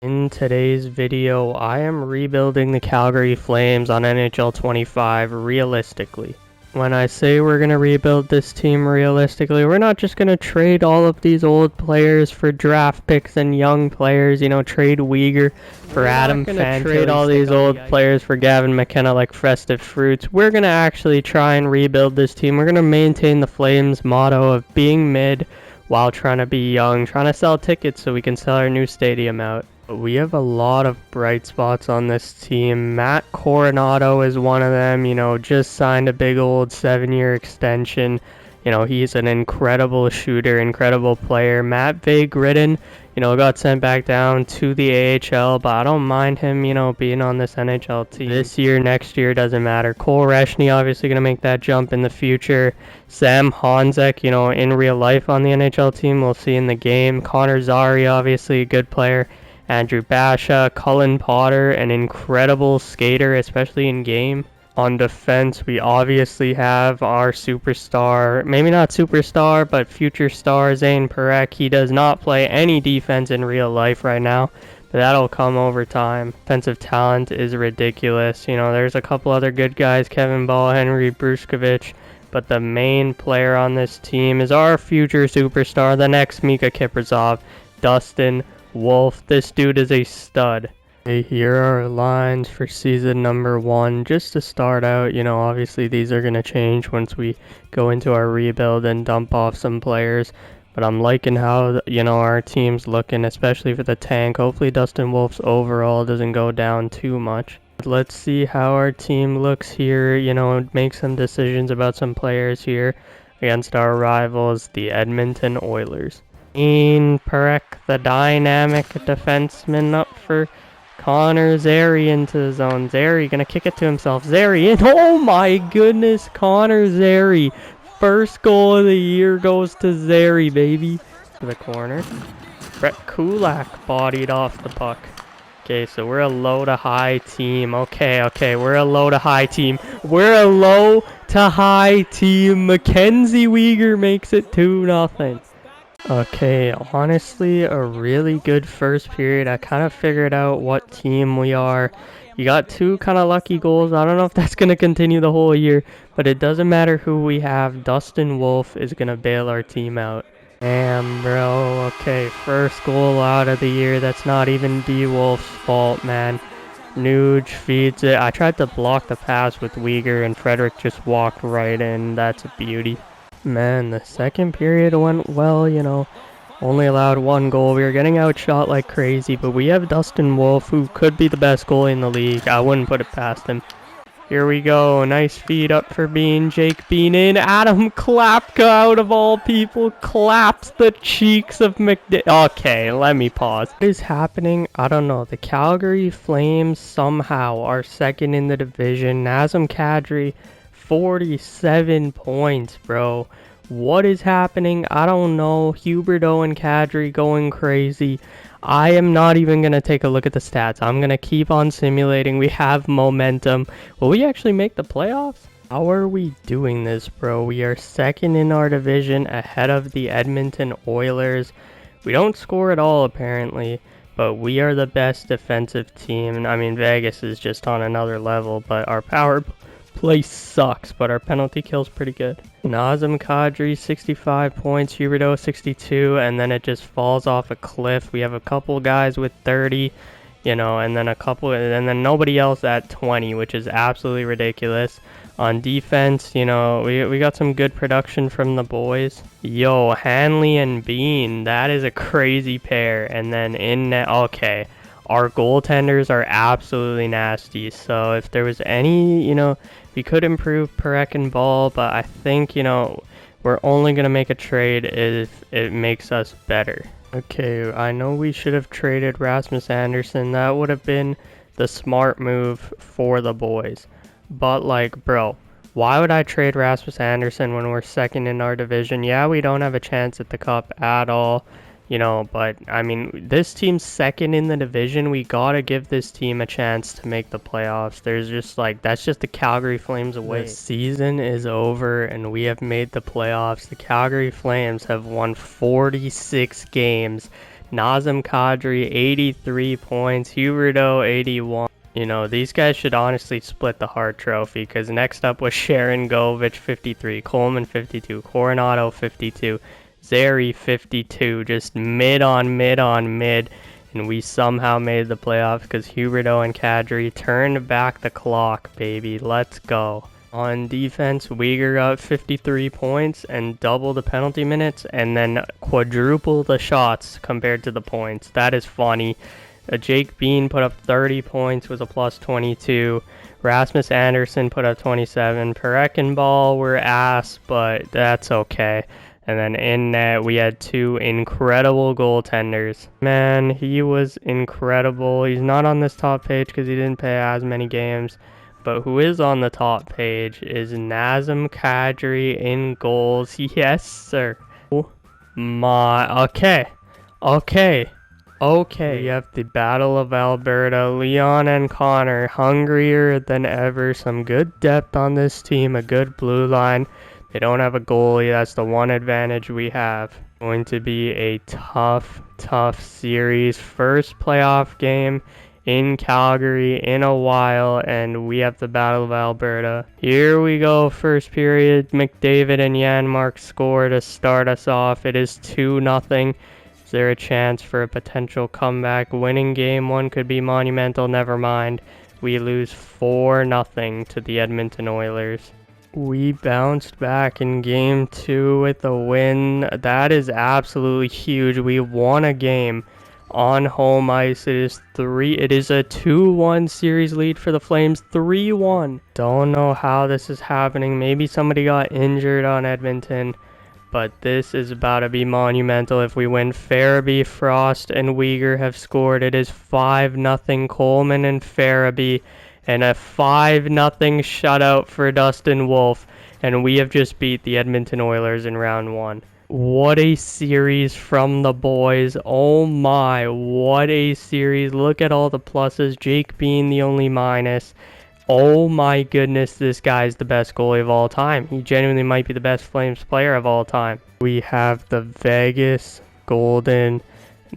In today's video, I am rebuilding the Calgary Flames on NHL 25 realistically. When I say we're going to rebuild this team realistically, we're not just going to trade all of these old players for draft picks and young players, trade Uyghur for Adam Fantilli. Trade all these old players for Gavin McKenna like FestiveFruits. We're going to actually try and rebuild this team. We're going to maintain the Flames motto of being mid while trying to be young, trying to sell tickets so we can sell our new stadium out. We have a lot of bright spots on this team. Matt Coronado is one of them, just signed a big old 7-year extension. He's an incredible shooter, incredible player. Matt Graviteh, got sent back down to the AHL, but I don't mind him, being on this NHL team. This year, next year, doesn't matter. Cole Reshny obviously going to make that jump in the future. Sam Honzek, in real life on the NHL team, we'll see in the game. Connor Zary, obviously a good player. Andrew Basha, Cullen Potter, an incredible skater, especially in game. On defense, we obviously have our superstar, maybe not superstar, but future star, Zane Parekh. He does not play any defense in real life right now, but that'll come over time. Defensive talent is ridiculous. There's a couple other good guys, Kevin Ball, Henry Brushkovich, but the main player on this team is our future superstar, the next Mika Kiprazov, Dustin Wolf. This dude is a stud. Okay, here are our lines for season number 1. Just to start out, obviously these are going to change once we go into our rebuild and dump off some players. But I'm liking how, our team's looking, especially for the tank. Hopefully Dustin Wolf's overall doesn't go down too much. Let's see how our team looks here, make some decisions about some players here against our rivals, the Edmonton Oilers. Parekh, the dynamic defenseman, up for Connor Zary into the zone. Zary gonna kick it to himself. Zary in. Oh my goodness, Connor Zary. First goal of the year goes to Zary, baby. To the corner. Brett Kulak bodied off the puck. Okay, so we're a low to high team. Okay, we're a low to high team. We're a low to high team. Mackenzie Uyghur makes it 2-0. Okay, honestly, a really good first period. I kind of figured out what team we are. You got 2 kind of lucky goals. I don't know if that's going to continue the whole year, but it doesn't matter who we have. Dustin Wolf is going to bail our team out. Damn, bro. Okay, first goal out of the year. That's not even D Wolf's fault, man. Nuge feeds it. I tried to block the pass with Uyghur, and Frederick just walked right in. That's a beauty. Man, the second period went well, only allowed 1 goal. We were getting outshot like crazy, but we have Dustin Wolf, who could be the best goalie in the league. I wouldn't put it past him. Here we go. Nice feed up for Bean. Jake Bean in. Adam Klapka, out of all people, claps the cheeks of Okay, let me pause. What is happening? I don't know. The Calgary Flames somehow are second in the division. Nazem Kadri, 47 points, bro. What is happening? I don't know. Huberdeau and Kadri going crazy. I am not even going to take a look at the stats. I'm going to keep on simulating. We have momentum. Will we actually make the playoffs? How are we doing this, bro? We are second in our division, ahead of the Edmonton Oilers. We don't score at all, apparently, but we are the best defensive team. I mean, Vegas is just on another level, but our power play sucks, but our penalty kill's pretty good. Nazem Kadri, 65 points, Huberdeau 62, and then it just falls off a cliff. We have a couple guys with 30, and then nobody else at 20, which is absolutely ridiculous. On defense, we got some good production from the boys. Yo, Hanley and Bean, that is a crazy pair. And then in net, okay, our goaltenders are absolutely nasty. So if there was any, we could improve Parekh and Ball, but I think, we're only going to make a trade if it makes us better. Okay, I know we should have traded Rasmus Andersson. That would have been the smart move for the boys. But, bro, why would I trade Rasmus Andersson when we're second in our division? Yeah, we don't have a chance at the cup at all. But I mean, this team's second in the division. We gotta give this team a chance to make the playoffs. There's just that's just the Calgary Flames away. The season is over and we have made the playoffs. The Calgary Flames have won 46 games. Nazem Kadri, 83 points. Huberdeau, 81. You know, these guys should honestly split the Hart Trophy, because next up was Sharon Govich, 53. Coleman, 52. Coronado, 52. Zary, 52. Just mid on mid on mid. And we somehow made the playoffs because Huberdeau and Kadri turned back the clock, baby. Let's go. On defense, Uyghur got 53 points and double the penalty minutes and then quadruple the shots compared to the points. That is funny. Jake Bean put up 30 points, was a plus 22. Rasmus Anderson put up 27. Perek and Ball were ass, but that's okay. And then in net, we had two incredible goaltenders. Man, he was incredible. He's not on this top page because he didn't play as many games. But who is on the top page is Nazem Kadri in goals. Yes, sir. Oh my. Okay. We have the Battle of Alberta. Leon and Connor, hungrier than ever. Some good depth on this team. A good blue line. They don't have a goalie. That's the one advantage we have. Going to be a tough series. First playoff game in Calgary in a while, and we have the Battle of Alberta. Here we go. First period. McDavid and Janmark score to start us off. It is 2-0. Is there a chance for a potential comeback? Winning game one could be monumental. Never mind. We lose 4-0 to the Edmonton Oilers. We bounced back in game two with a win. That is absolutely huge. We won a game on home ice. It is a 2-1 series lead for the Flames. 3-1. Don't know how this is happening. Maybe somebody got injured on Edmonton, but this is about to be monumental if we win. Farabee, Frost, and Uyghur have scored. It is 5-0 Coleman and Farabee. And a 5-0 shutout for Dustin Wolf. And we have just beat the Edmonton Oilers in round one. What a series from the boys. Oh my, what a series. Look at all the pluses. Jake Bean, the only minus. Oh my goodness, this guy's the best goalie of all time. He genuinely might be the best Flames player of all time. We have the Vegas Golden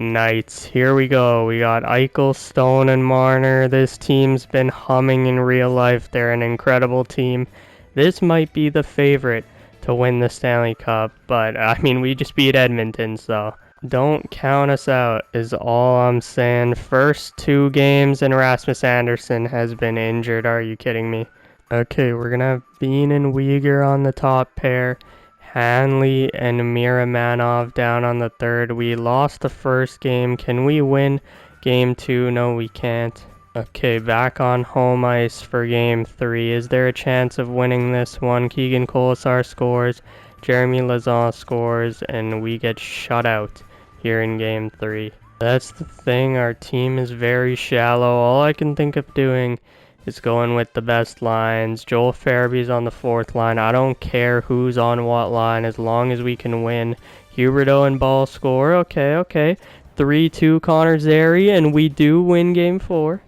Knights. Here we go. We got Eichel, Stone, and Marner. This team's been humming in real life. They're an incredible team. This might be the favorite to win the Stanley Cup, but I mean, we just beat Edmonton, so don't count us out is all I'm saying. First two games and Rasmus Anderson has been injured. Are you kidding me? Okay, we're gonna have Bean and Uyghur on the top pair. Hanley and Miramanov down on the third. We lost the first game. Can we win game two? No, we can't. Okay, back on home ice for game three. Is there a chance of winning this one? Keegan Kolesar scores, Jeremy Lauzon scores, and we get shut out here in game three. That's the thing. Our team is very shallow. All I can think of doing is going with the best lines. Joel Farabee's on the fourth line. I don't care who's on what line as long as we can win. Huberdeau and Ball score. Okay. 3-2 Connor Zary, and we do win game four.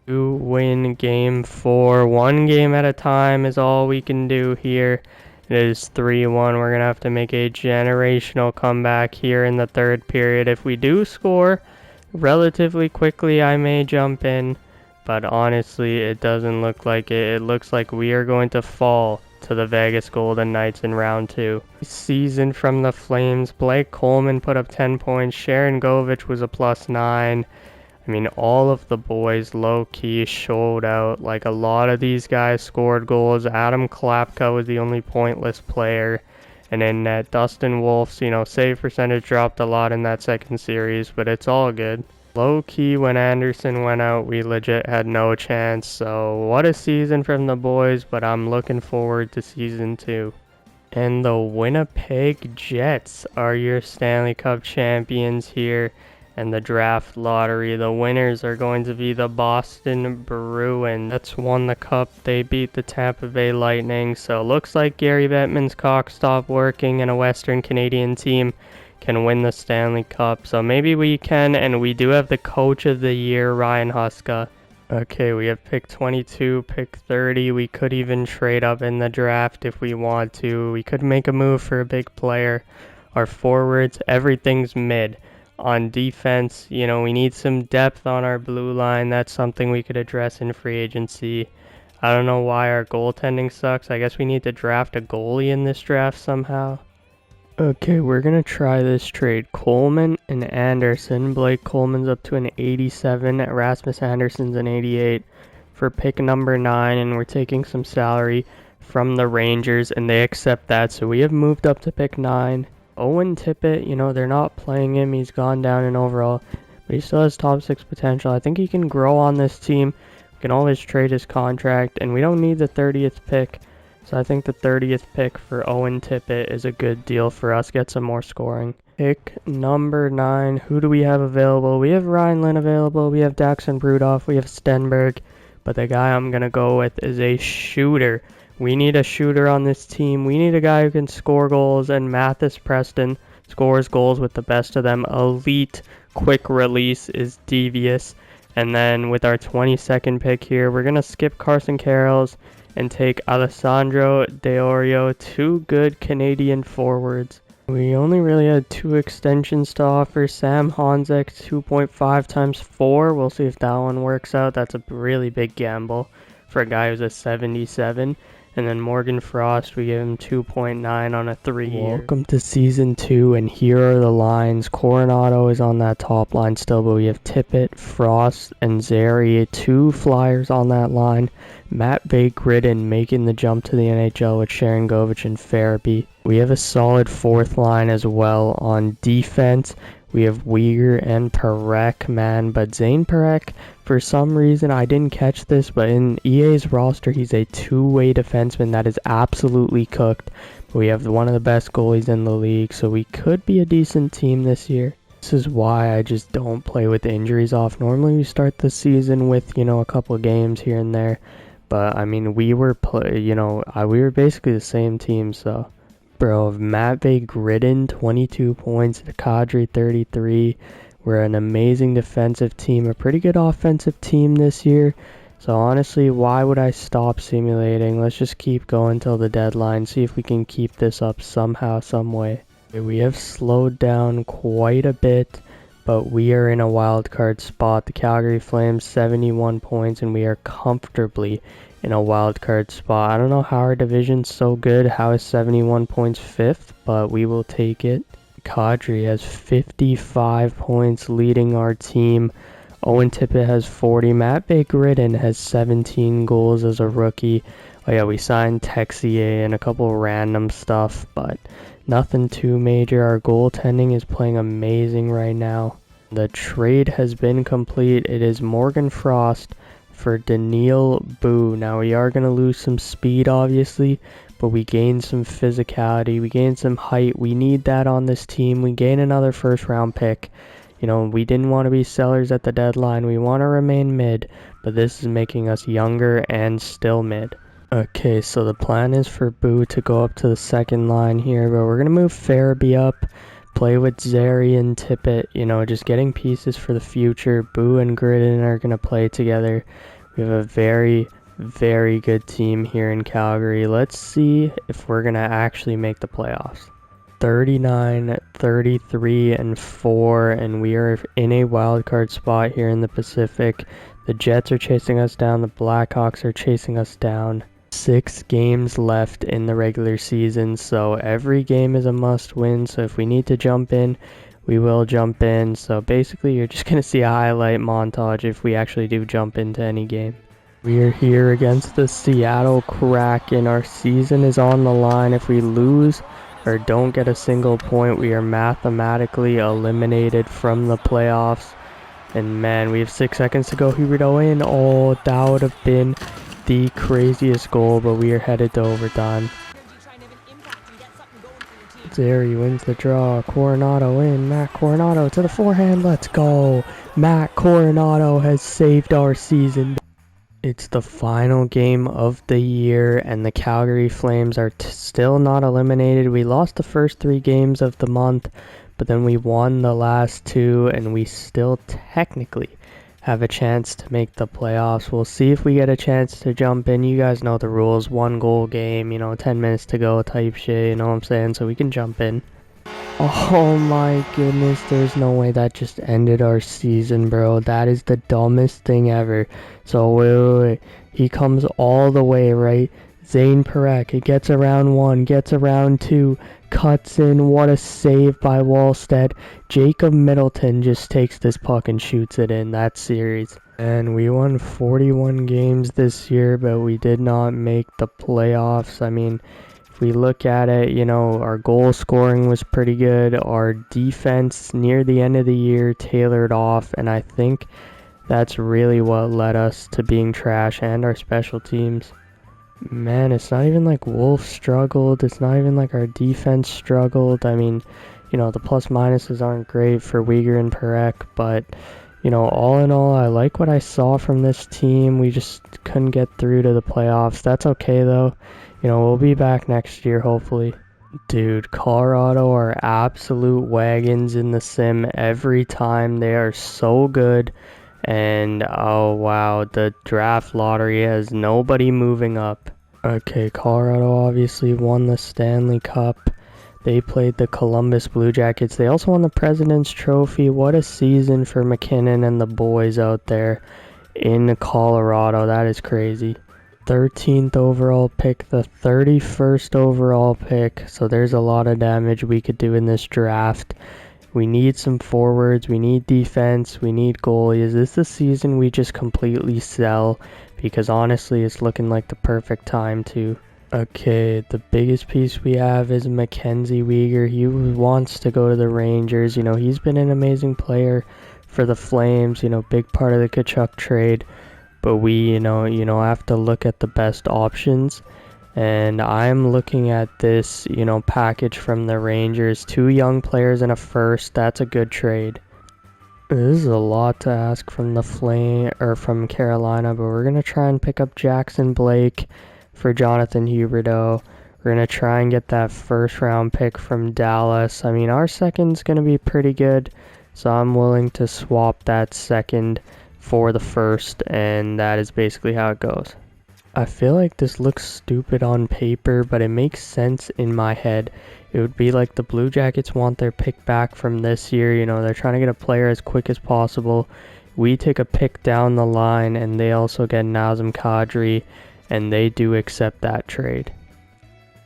One game at a time is all we can do here. It is 3-1. We're going to have to make a generational comeback here in the third period. If we do score relatively quickly, I may jump in. But honestly, it doesn't look like it. It looks like we are going to fall to the Vegas Golden Knights in round two. Season from the Flames. Blake Coleman put up 10 points. Sharon Govich was a +9. I mean, all of the boys low-key showed out. Like, a lot of these guys scored goals. Adam Klapka was the only pointless player. And in net, Dustin Wolf's, save percentage dropped a lot in that second series, but it's all good. Low-key, when Anderson went out, we legit had no chance. So, what a season from the boys, but I'm looking forward to season 2. And the Winnipeg Jets are your Stanley Cup champions here. And the draft lottery, the winners are going to be the Boston Bruins. That's won the cup. They beat the Tampa Bay Lightning. So, looks like Gary Bettman's cock stopped working and a Western Canadian team can win the Stanley Cup. So maybe we can, and we do have the Coach of the Year, Ryan Huska. Okay, we have pick 22, pick 30. We could even trade up in the draft if we want to. We could make a move for a big player. Our forwards, everything's mid. On defense, you know, we need some depth on our blue line. That's something we could address in free agency. I don't know why our goaltending sucks. I guess we need to draft a goalie in this draft somehow. Okay, we're going to try this trade. Coleman and Anderson. Blake Coleman's up to an 87. Rasmus Anderson's an 88 for pick number 9, and we're taking some salary from the Rangers, and they accept that. So we have moved up to pick 9. Owen Tippett, you know, they're not playing him. He's gone down in overall, but he still has top 6 potential. I think he can grow on this team. We can always trade his contract, and we don't need the 30th pick. So I think the 30th pick for Owen Tippett is a good deal for us. Get some more scoring. Pick number 9. Who do we have available? We have Ryan Lynn available. We have Daxon Rudolph. We have Stenberg. But the guy I'm going to go with is a shooter. We need a shooter on this team. We need a guy who can score goals, and Mathis Preston scores goals with the best of them. Elite quick release is devious. And then with our 22nd pick here, we're going to skip Carson Carrolls and take Alessandro Deorio, 2 good Canadian forwards. We only really had 2 extensions to offer. Sam Honzek, 2.5 times 4. We'll see if that one works out. That's a really big gamble for a guy who's a 77. And then Morgan Frost, we give him 2.9 on a 3-year. Welcome to Season 2, and here are the lines. Coronado is on that top line still, but we have Tippett, Frost, and Zary, 2 Flyers on that line. Matt Bay-Gridden making the jump to the NHL with Sharangovich and Farabee. We have a solid 4th line as well. On defense, we have Uyghur and Parekh, man, but Zane Parekh, for some reason, I didn't catch this, but in EA's roster, he's a 2-way defenseman that is absolutely cooked. We have one of the best goalies in the league, so we could be a decent team this year. This is why I just don't play with injuries off. Normally, we start the season with, you know, a couple of games here and there, but I mean, we were basically the same team, so. Bro, Matt Bay-Gridden, 22 points, Kadri, 33. We're an amazing defensive team, a pretty good offensive team this year. So honestly, why would I stop simulating? Let's just keep going till the deadline, see if we can keep this up somehow, some way. We have slowed down quite a bit, but we are in a wild card spot. The Calgary Flames, 71 points, and we are comfortably in a wild card spot. I don't know how our division's so good. How is 71 points 5th? But we will take it. Kadri has 55 points leading our team. Owen Tippett has 40. Matt Bay-Gridden has 17 goals as a rookie. Oh yeah, we signed Texier and a couple random stuff, but nothing too major. Our goaltending is playing amazing right now. The trade has been complete. It is Morgan Frost for Daniil Boo. Now we are going to lose some speed obviously, but we gain some physicality, we gain some height. We need that on this team. We gain another 1st round pick. You know, we didn't want to be sellers at the deadline. We want to remain mid, but this is making us younger and still mid. Okay, so the plan is for Boo to go up to the 2nd line here, but we're going to move Farabee up, play with Zary and Tippett, you know, just getting pieces for the future. Boo and Gridden are going to play together. We have a very, very good team here in Calgary. Let's see if we're going to actually make the playoffs. 39, 33, and 4, and we are in a wild card spot here in the Pacific. The Jets are chasing us down. The Blackhawks are chasing us down. 6 games left in the regular season, so every game is a must win. So if we need to jump in, we will jump in. So basically, you're just going to see a highlight montage if we actually do jump into any game. We are here against the Seattle Kraken. Our season is on the line. If we lose or don't get a single point, we are mathematically eliminated from the playoffs. And man, we have 6 seconds to go. Here we go in. Oh, that would have been the craziest goal, but we are headed to overtime. Zary wins the draw. Coronado in. Matt Coronado to the forehand. Let's go. Matt Coronado has saved our season. It's the final game of the year, and the Calgary Flames are still not eliminated. We lost the first 3 games of the month, but then we won the last 2, and we still technically have a chance to make the playoffs. We'll see if we get a chance to jump in. You guys know the rules. 1 goal game, you know, 10 minutes to go type shit, you know what I'm saying? So we can jump in. Oh my goodness, there's no way that just ended our season, bro. That is the dumbest thing ever. So wait. He comes all the way, right? Zane Parekh, it gets around 1, gets around 2, cuts in. What a save by Wallstedt. Jacob Middleton just takes this puck and shoots it in that series. And we won 41 games this year, but we did not make the playoffs. I mean, if we look at it, you know, our goal scoring was pretty good. Our defense near the end of the year tailored off, and I think that's really what led us to being trash, and our special teams. Man, it's not even like Wolf struggled. It's not even like our defense struggled. I mean, you know, the plus minuses aren't great for Weegar and Parekh, but, you know, all in all, I like what I saw from this team. We just couldn't get through to the playoffs. That's okay, though. You know, we'll be back next year, hopefully. Dude, Colorado are absolute wagons in the sim every time. They are so good. And, oh wow, the draft lottery has nobody moving up. Okay, Colorado obviously won the Stanley Cup. They played the Columbus Blue Jackets. They also won the President's Trophy. What a season for McKinnon and the boys out there in Colorado. That is crazy. 13th overall pick, the 31st overall pick. So there's a lot of damage we could do in this draft. We need some forwards, we need defense, we need goalies. Is this the season we just completely sell? Because honestly, it's looking like the perfect time to. Okay, the biggest piece we have is Mackenzie Weegar. He wants to go to the Rangers. You know, he's been an amazing player for the Flames, you know, big part of the Tkachuk trade. But we, you know, have to look at the best options. And I'm looking at this, you know, package from the Rangers. 2 young players and a first. That's a good trade. This is a lot to ask from from Carolina, but we're gonna try and pick up Jackson Blake for Jonathan Huberdeau. We're gonna try and get that first round pick from Dallas. I mean, our second's gonna be pretty good, so I'm willing to swap that second for the first, and that is basically how it goes. I feel like this looks stupid on paper, but it makes sense in my head. It would be like the Blue Jackets want their pick back from this year. You know, they're trying to get a player as quick as possible. We take a pick down the line, and they also get Nazem Kadri, and they do accept that trade.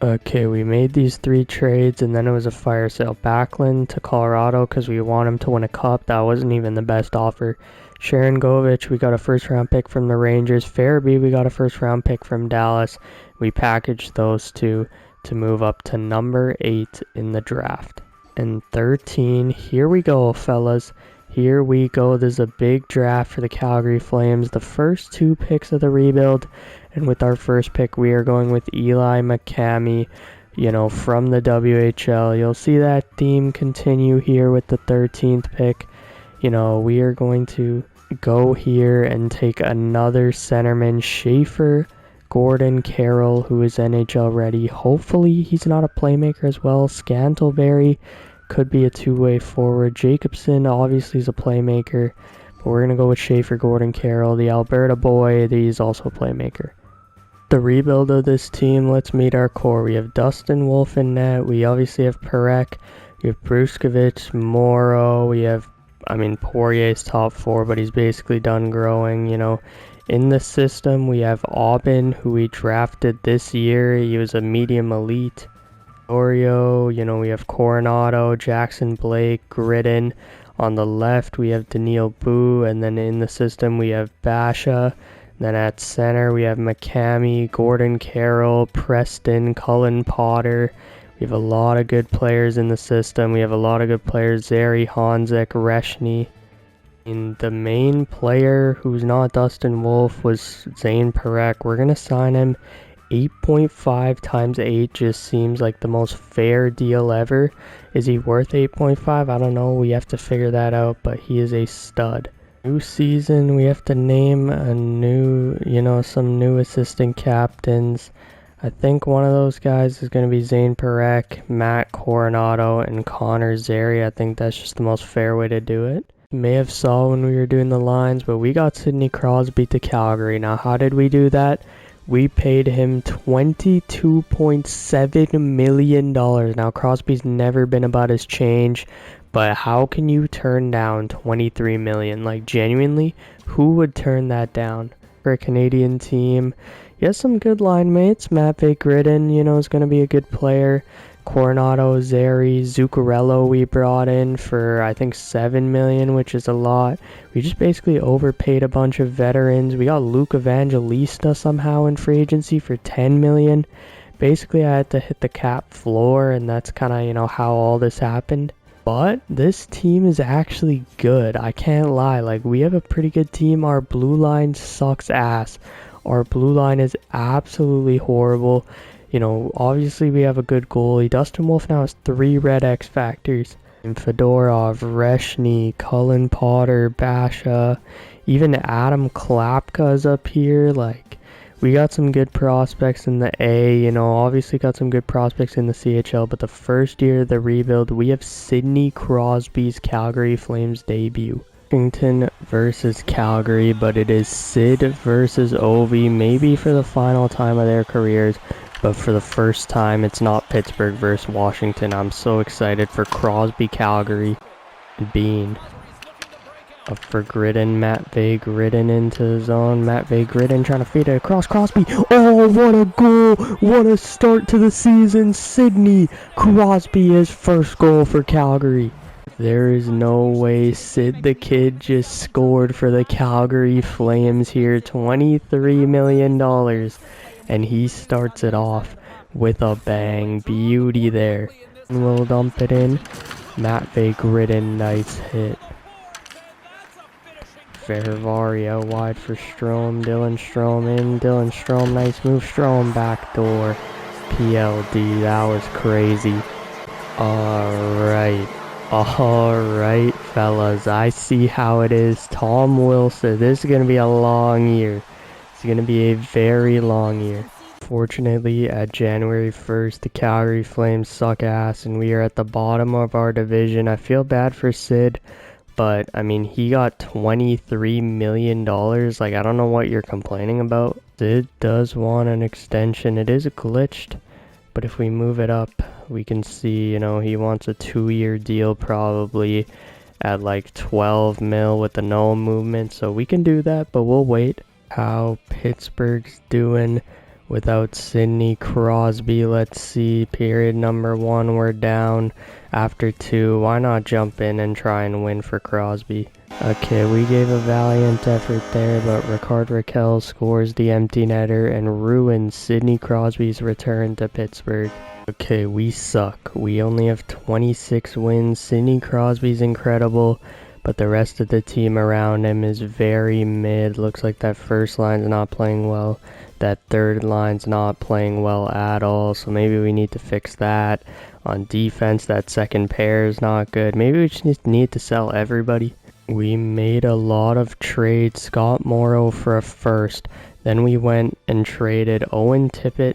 Okay, we made these 3 trades, and then it was a fire sale. Backlund to Colorado because we want him to win a cup. That wasn't even the best offer. Sharon Govich, we got a first round pick from the Rangers. Farabee, we got a first round pick from Dallas. We packaged those 2 to move up to number 8 in the draft. And 13, here we go, fellas. Here we go. This is a big draft for the Calgary Flames. The first 2 picks of the rebuild. And with our first pick, we are going with Eli McCamey, you know, from the WHL. You'll see that theme continue here with the 13th pick. You know, we are going to go here and take another centerman, Schaefer Gordon Carroll, who is NHL ready. Hopefully he's not a playmaker as well. Scantleberry could be a 2-way forward. Jacobson obviously is a playmaker, but we're going to go with Schaefer Gordon Carroll, the Alberta boy. He's also a playmaker. The rebuild of this team, let's meet our core. We have Dustin Wolf in net. We obviously have Parekh. We have Bruskovich, Morrow. We have, Poirier's top 4, but he's basically done growing, you know. In the system, we have Aubin, who we drafted this year. He was a medium elite. Oreo, you know, we have Coronado, Jackson Blake, Gridden. On the left, we have Daniil Boo, and then in the system, we have Basha. Then at center, we have McCamey, Gordon Carroll, Preston, Cullen Potter. We have a lot of good players in the system. We have a lot of good players, Zary, Honzek, Reshny. And the main player who's not Dustin Wolf was Zane Parekh. We're going to sign him. 8.5 times 8 just seems like the most fair deal ever. Is he worth 8.5? I don't know. We have to figure that out, but he is a stud. New season, we have to name a new, some new assistant captains. I think one of those guys is going to be Zane Parekh, Matt Coronado, and Connor Zary. I think that's just the most fair way to do it. May have saw when we were doing the lines, but we got Sidney Crosby to Calgary. Now, how did we do that? We paid him $22.7 million. Now, Crosby's never been about his change, but how can you turn down $23 million? Like, genuinely, who would turn that down? For a Canadian team, he has some good line mates. ManoftheRitt, is going to be a good player. Coronado, Zary, Zuccarello we brought in for I think $7 million, which is a lot. We just basically overpaid a bunch of veterans. We got Luke Evangelista somehow in free agency for $10 million. Basically, I had to hit the cap floor, and that's kind of how all this happened. But this team is actually good. I can't lie. Like, we have a pretty good team. Our blue line sucks ass. Our blue line is absolutely horrible. Obviously we have a good goalie. Dustin Wolf now has 3 red X factors. And Fedorov, Reshny, Cullen Potter, Basha, even Adam Klapka is up here. Like, we got some good prospects in the A, obviously got some good prospects in the CHL, but the first year of the rebuild, we have Sidney Crosby's Calgary Flames debut. Washington versus Calgary, but it is Sid versus Ovi, maybe for the final time of their careers. But for the first time, it's not Pittsburgh versus Washington. I'm so excited for Crosby, Calgary, Bean. Up for ManoftheRitt into the zone. ManoftheRitt trying to feed it across Crosby. Oh, what a goal! What a start to the season! Sidney Crosby, his first goal for Calgary. There is no way Sid the Kid just scored for the Calgary Flames here. $23 million. And he starts it off with a bang. Beauty there. And we'll dump it in. ManoftheRitt, nice hit. Ferravaria wide for Strome. Dylan Strome in. Dylan Strome, nice move. Strome backdoor. PLD, that was crazy. Alright, fellas. I see how it is. Tom Wilson. This is going to be a long year. It's going to be a very long year. Fortunately, at January 1st, the Calgary Flames suck ass, and we are at the bottom of our division. I feel bad for Sid, but, he got $23 million. Like, I don't know what you're complaining about. Sid does want an extension. It is glitched, but if we move it up, we can see, he wants a 2-year deal probably at like 12 mil with the no movement, so we can do that, but we'll wait. How Pittsburgh's doing without Sidney Crosby. Let's see. Period number 1, we're down after 2. Why not jump in and try and win for Crosby? Okay, we gave a valiant effort there, but Ricard Raquel scores the empty netter and ruins Sidney Crosby's return to Pittsburgh. Okay, we suck. We only have 26 wins. Sidney Crosby's incredible, but the rest of the team around him is very mid. Looks like that first line's not playing well. That third line's not playing well at all, so maybe we need to fix that. On defense, that second pair is not good. Maybe we just need to sell everybody. We made a lot of trades. Scott Morrow for a first. Then we went and traded Owen Tippett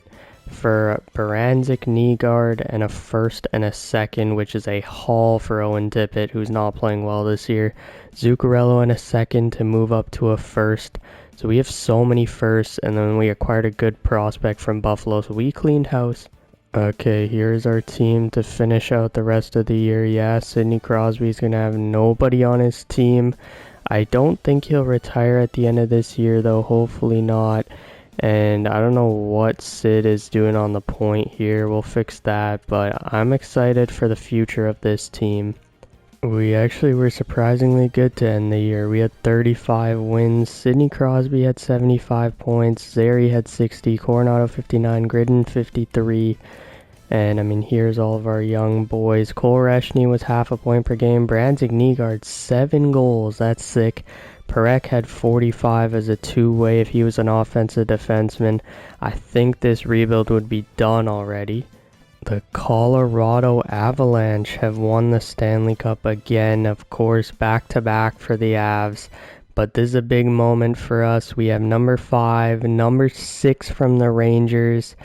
for Baranczyk, Nygaard, and a first and a second, which is a haul for Owen Tippett, who's not playing well this year. Zuccarello and a second to move up to a first. So we have so many firsts, and then we acquired a good prospect from Buffalo, so we cleaned house. Okay, here's our team to finish out the rest of the year. Yeah, Sidney Crosby's going to have nobody on his team. I don't think he'll retire at the end of this year, though. Hopefully not. And I don't know what Sid is doing on the point here. We'll fix that, but I'm excited for the future of this team. We actually were surprisingly good to end the year. We had 35 wins. Sidney Crosby had 75 points. Zary had 60. Coronado 59. Gridden 53. And here's all of our young boys. Cole Reshny was half a point per game. Baranczyk, Nygaard 7 goals. That's sick. Perek had 45 as a two-way if he was an offensive defenseman. I think this rebuild would be done already. The Colorado Avalanche have won the Stanley Cup again, of course, back-to-back for the Avs. But this is a big moment for us. We have number 5, number 6 from the Rangers,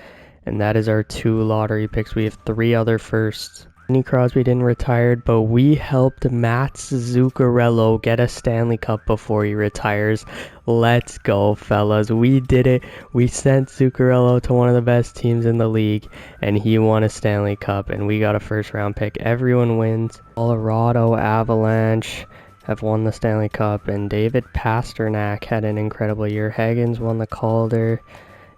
and that is our 2 lottery picks. We have 3 other firsts. Sidney Crosby didn't retire, but we helped Mats Zuccarello get a Stanley Cup before he retires. Let's go, fellas. We did it. We sent Zuccarello to one of the best teams in the league, and he won a Stanley Cup, and we got a first-round pick. Everyone wins. Colorado Avalanche have won the Stanley Cup, and David Pastrnak had an incredible year. Hagens won the Calder.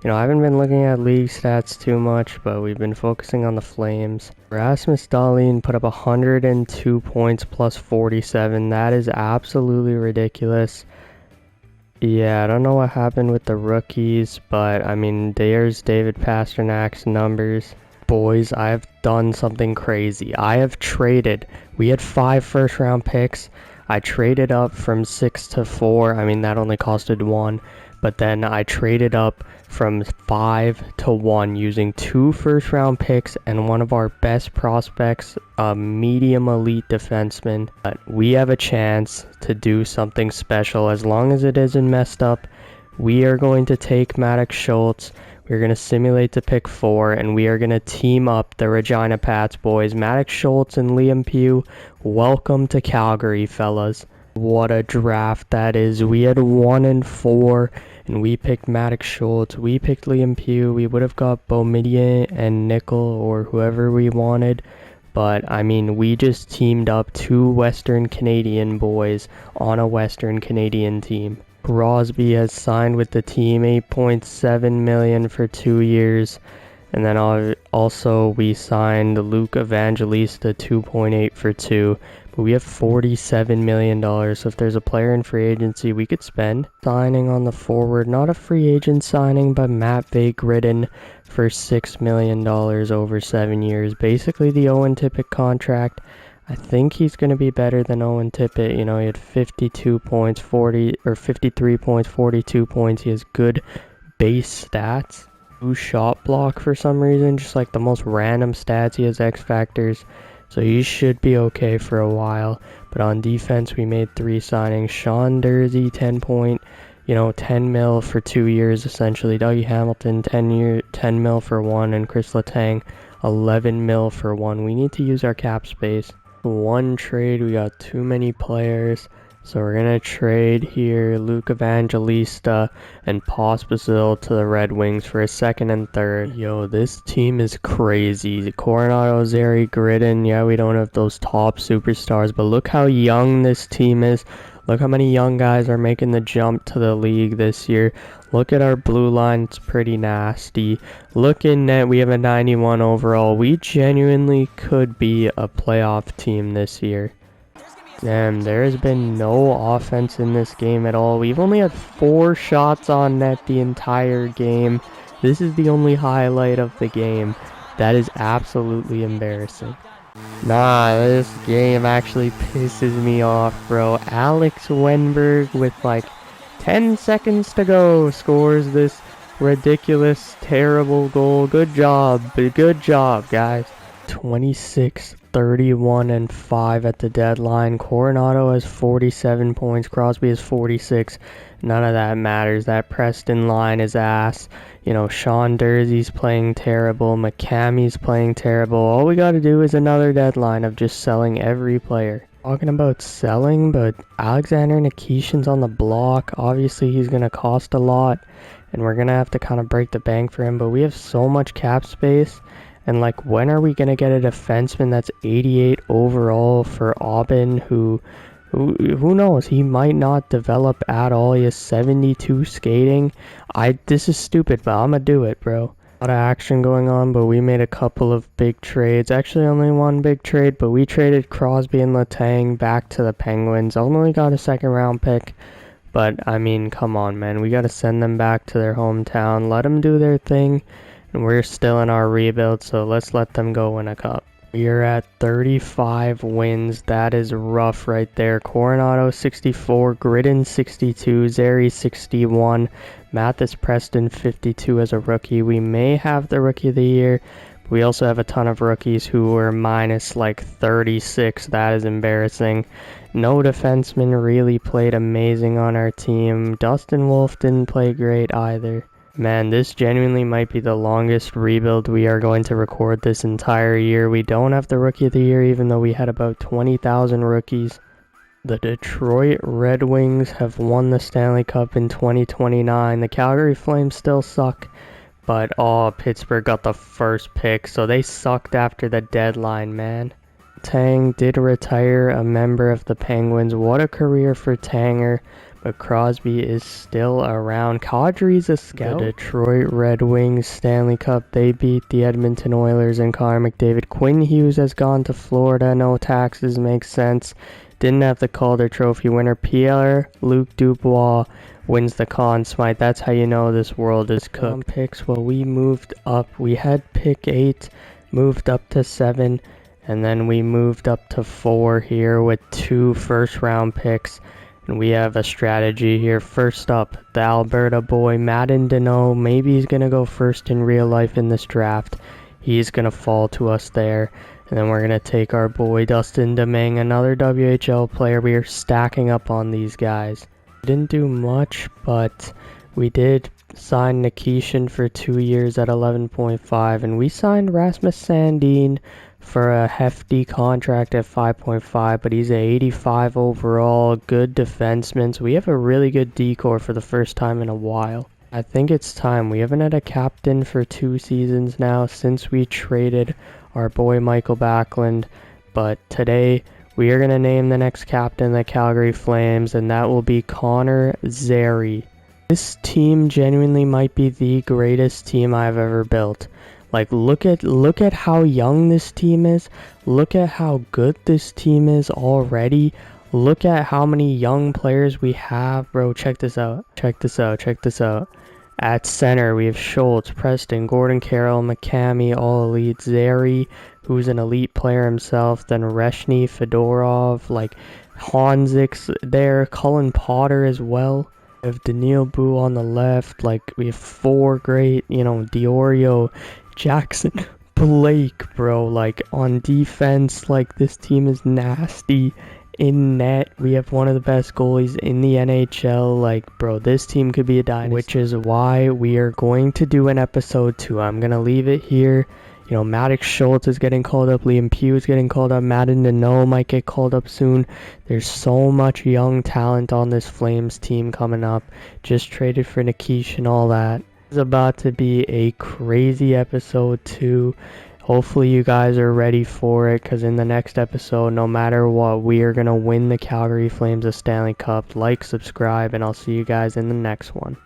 You know, I haven't been looking at league stats too much, but we've been focusing on the Flames. Rasmus Dahlin put up 102 points plus 47. That is absolutely ridiculous. Yeah, I don't know what happened with the rookies, but I mean, there's David Pasternak's numbers. Boys, I have done something crazy. I have traded. We had 5 first-round picks. I traded up from 6 to 4. I mean, that only costed 1. But then I traded up from 5 to 1 using 2 first-round picks and one of our best prospects, a medium elite defenseman. But we have a chance to do something special. As long as it isn't messed up, we are going to take Maddox Schultz. We're going to simulate to pick 4, and we are going to team up the Regina Pats, boys. Maddox Schultz and Liam Pugh, welcome to Calgary, fellas. What a draft that is. We had 1 and 4, and we picked Maddox Schultz. We picked Liam Pugh. We would have got Beaumedier and Nickel or whoever we wanted. But, I mean, we just teamed up 2 Western Canadian boys on a Western Canadian team. Crosby has signed with the team, $8.7 million for 2 years. And then also we signed Luke Evangelista, $2.8 for 2. But we have $47 million, so if there's a player in free agency we could spend. Signing on the forward, not a free agent signing, but Matt Bay-Gridden for $6 million over 7 years. Basically the Owen Tippett contract. I think he's going to be better than Owen Tippett. You know, he had 52 points, 53 points, 42 points. He has good base stats. 2 shot block for some reason, just like the most random stats. He has X factors, so he should be okay for a while. But on defense, we made 3 signings. Sean Durzi, 10 mil for 2 years essentially. Dougie Hamilton, 10 mil for 1, and Chris Letang, 11 mil for 1. We need to use our cap space. 1 trade, we got too many players, so we're gonna trade here Luke Evangelista and Pospisil to the Red Wings for a 2nd and 3rd. Yo, this team is crazy. Coronado, Zary, Gridden, yeah, we don't have those top superstars, but look how young this team is. Look how many young guys are making the jump to the league this year. Look at our blue line, it's pretty nasty. Look in net, we have a 91 overall. We genuinely could be a playoff team this year. Damn, there has been no offense in this game at all. We've only had 4 shots on net the entire game. This is the only highlight of the game. That is absolutely embarrassing. Nah, this game actually pisses me off, bro. Alex Wenberg with like 10 seconds to go scores this ridiculous, terrible goal. Good job, guys. 26, 31, and 5 at the deadline. Coronado has 47 points. Crosby has 46. None of that matters. That Preston line is ass. You know, Sean Durzi's playing terrible. McCammy's playing terrible. All we got to do is another deadline of just selling every player. Talking about selling, but Alexander Nikishin's on the block. Obviously, he's going to cost a lot, and we're going to have to kind of break the bank for him. But we have so much cap space. And, like, when are we going to get a defenseman that's 88 overall for Aubin, who knows? He might not develop at all. He has 72 skating. This is stupid, but I'm going to do it, bro. A lot of action going on, but we made a couple of big trades. Actually, only 1 big trade, but we traded Crosby and Letang back to the Penguins. Only got a 2nd round pick. But, I mean, come on, man. We got to send them back to their hometown. Let them do their thing. And we're still in our rebuild, so let's let them go win a cup. We are at 35 wins. That is rough right there. Coronado 64, Gridden 62, Zary 61, Mathis Preston 52 as a rookie. We may have the rookie of the year. But we also have a ton of rookies who were minus like 36. That is embarrassing. No defenseman really played amazing on our team. Dustin Wolf didn't play great either. Man, this genuinely might be the longest rebuild we are going to record this entire year. We don't have the Rookie of the Year, even though we had about 20,000 rookies. The Detroit Red Wings have won the Stanley Cup in 2029. The Calgary Flames still suck, but Pittsburgh got the first pick, so they sucked after the deadline, man. Tang did retire, a member of the Penguins. What a career for Tanger. But Crosby is still around. Kadri's a scout. The Detroit Red Wings Stanley Cup, they beat the Edmonton Oilers and Connor McDavid. Quinn Hughes has gone to Florida. No taxes, makes sense. Didn't have the Calder Trophy winner. Pierre-Luc Dubois wins the Conn Smythe. That's how you know this world is cooked. Picks, well, we moved up. We had pick 8, moved up to 7, and then we moved up to 4 here with 2 first-round picks. And we have a strategy here. First up, the Alberta boy, Madden Deneau. Maybe he's going to go first in real life in this draft. He's going to fall to us there. And then we're going to take our boy, Dustin Domingue, another WHL player. We are stacking up on these guys. Didn't do much, but we did sign Nikishin for 2 years at 11.5. And we signed Rasmus Sandin for a hefty contract at 5.5, but he's a 85 overall, good defenseman. So we have a really good decor for the first time in a while. I think it's time. We haven't had a captain for 2 seasons now since we traded our boy Michael Backlund, but today we are going to name the next captain the Calgary Flames, and that will be Connor Zary. This team genuinely might be the greatest team I've ever built. Like, look at how young this team is. Look at how good this team is already. Look at how many young players we have. Bro, check this out. Check this out. Check this out. At center, we have Schultz, Preston, Gordon Carroll, McCamey, all elite. Zary, who's an elite player himself. Then Reshny, Fedorov, like Honzik's there. Cullen Potter as well. We have Daniil Boo on the left. Like, we have 4 great, Diorio, Jackson, Blake, bro. Like, on defense, like, this team is nasty. In net, we have one of the best goalies in the NHL. Like, bro, this team could be a dynasty. Which is why we are going to do an episode 2. I'm going to leave it here. Maddox Schultz is getting called up. Liam Pugh is getting called up. Madden Deneau might get called up soon. There's so much young talent on this Flames team coming up. Just traded for Nikish and all that. It's about to be a crazy episode 2. Hopefully you guys are ready for it, because in the next episode, no matter what, we are going to win the Calgary Flames a Stanley Cup. Like, subscribe, and I'll see you guys in the next one.